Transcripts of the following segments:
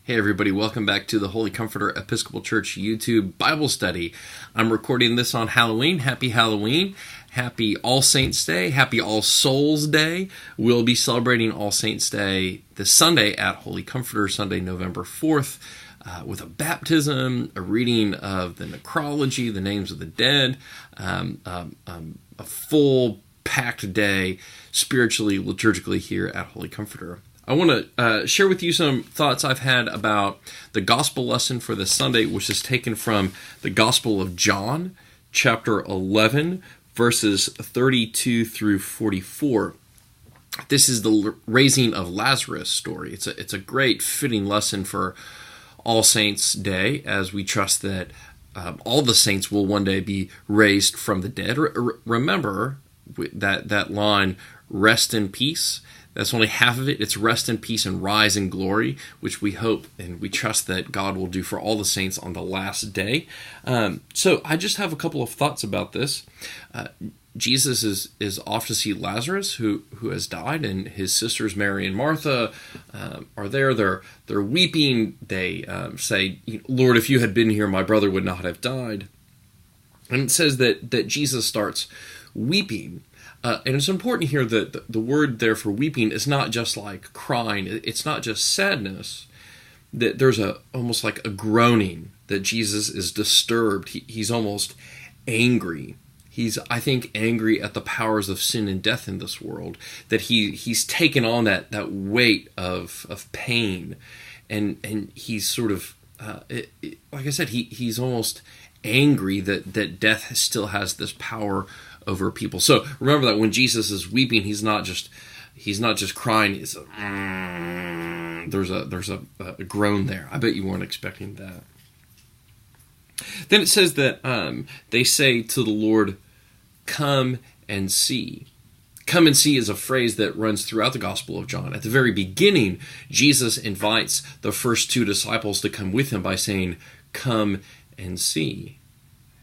Hey everybody, welcome back to the Holy Comforter Episcopal Church YouTube Bible study. I'm recording this on Halloween. Happy Halloween. Happy All Saints Day. Happy All Souls Day. We'll be celebrating All Saints Day this Sunday at Holy Comforter, Sunday, November 4th, with a baptism, a reading of the necrology, the names of the dead, a full packed day spiritually, liturgically here at Holy Comforter. I want to share with you some thoughts I've had about the gospel lesson for this Sunday, which is taken from the Gospel of John, chapter 11, verses 32 through 44. This is the raising of Lazarus story. It's a great fitting lesson for All Saints Day, as we trust that all the saints will one day be raised from the dead. Remember that line, rest in peace. That's only half of it. It's rest in peace and rise in glory, which we hope and we trust that God will do for all the saints on the last day. So I just have a couple of thoughts about this. Jesus is off to see Lazarus, who has died, and his sisters Mary and Martha are there. They're weeping. They say, "Lord, if you had been here, my brother would not have died." And it says that Jesus starts weeping. And it's important here that the word there for weeping is not just like crying. It's not just sadness. That there's almost like a groaning, that Jesus is disturbed. He's almost angry. He's, I think, angry at the powers of sin and death in this world. That he's taken on that weight of pain. And he's sort of, like I said, he's almost angry that death still has this power over people. So remember that when Jesus is weeping, he's not just crying. There's a groan there. I bet you weren't expecting that. Then it says that they say to the Lord, "Come and see." Come and see is a phrase that runs throughout the Gospel of John. At the very beginning, Jesus invites the first two disciples to come with him by saying, "Come and see."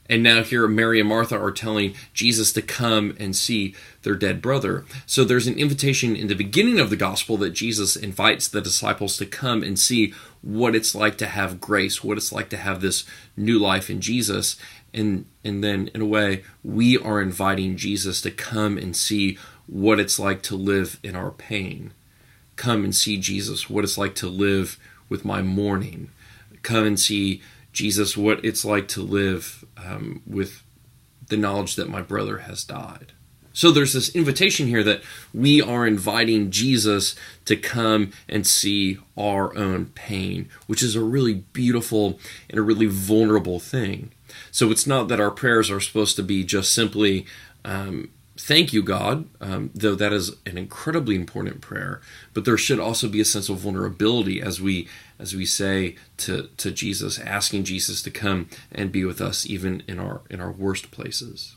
And now here Mary and Martha are telling Jesus to come and see their dead brother. So there's an invitation in the beginning of the gospel that Jesus invites the disciples to come and see what it's like to have grace, what it's like to have this new life in Jesus. And then, in a way, we are inviting Jesus to come and see what it's like to live in our pain. Come and see, Jesus, what it's like to live with my mourning. Come and see, Jesus, what it's like to live with the knowledge that my brother has died. So there's this invitation here that we are inviting Jesus to come and see our own pain, which is a really beautiful and a really vulnerable thing. So it's not that our prayers are supposed to be just simply, thank you, God, though that is an incredibly important prayer, but there should also be a sense of vulnerability as we say to Jesus, asking Jesus to come and be with us even in our worst places.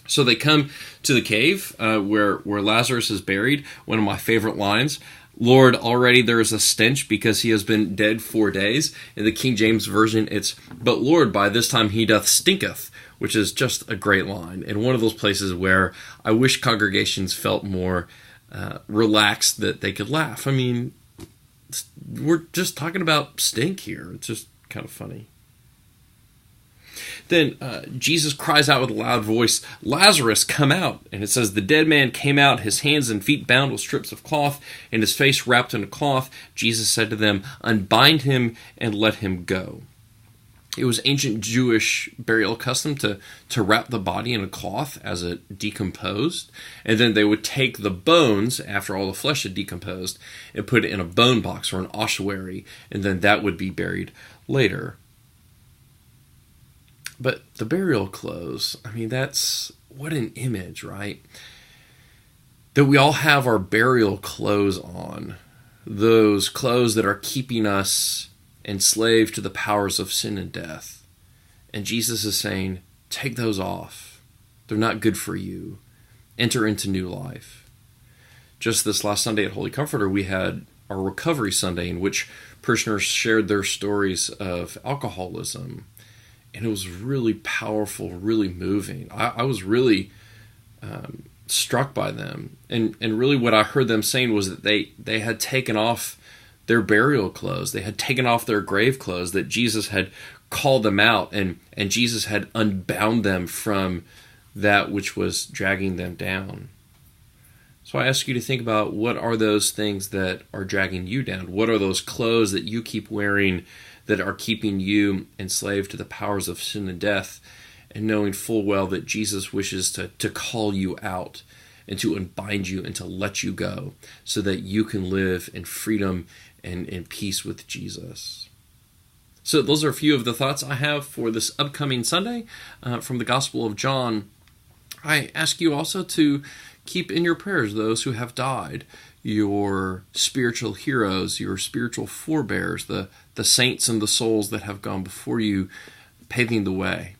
So they come to the cave where Lazarus is buried. One of my favorite lines, "Lord, already there is a stench because he has been dead 4 days." In the King James Version, it's, "But Lord, by this time he doth stinketh," which is just a great line. And one of those places where I wish congregations felt more relaxed, that they could laugh. I mean, we're just talking about stink here. It's just kind of funny. Then Jesus cries out with a loud voice, "Lazarus, come out." And it says, the dead man came out, his hands and feet bound with strips of cloth, and his face wrapped in a cloth. Jesus said to them, "Unbind him and let him go." It was ancient Jewish burial custom to wrap the body in a cloth as it decomposed, and then they would take the bones, after all the flesh had decomposed, and put it in a bone box or an ossuary, and then that would be buried later. But the burial clothes, I mean, what an image, right? That we all have our burial clothes on, those clothes that are keeping us enslaved to the powers of sin and death. And Jesus is saying, take those off. They're not good for you. Enter into new life. Just this last Sunday at Holy Comforter, we had our Recovery Sunday, in which parishioners shared their stories of alcoholism. And it was really powerful, really moving. I was really struck by them. And really what I heard them saying was that they had taken off their burial clothes. They had taken off their grave clothes, that Jesus had called them out, and Jesus had unbound them from that which was dragging them down. So I ask you to think about, what are those things that are dragging you down? What are those clothes that you keep wearing that are keeping you enslaved to the powers of sin and death, and knowing full well that Jesus wishes to call you out and to unbind you and to let you go, so that you can live in freedom and in peace with Jesus. So those are a few of the thoughts I have for this upcoming Sunday from the Gospel of John. I ask you also to keep in your prayers those who have died, your spiritual heroes, your spiritual forebears, the saints and the souls that have gone before you, paving the way.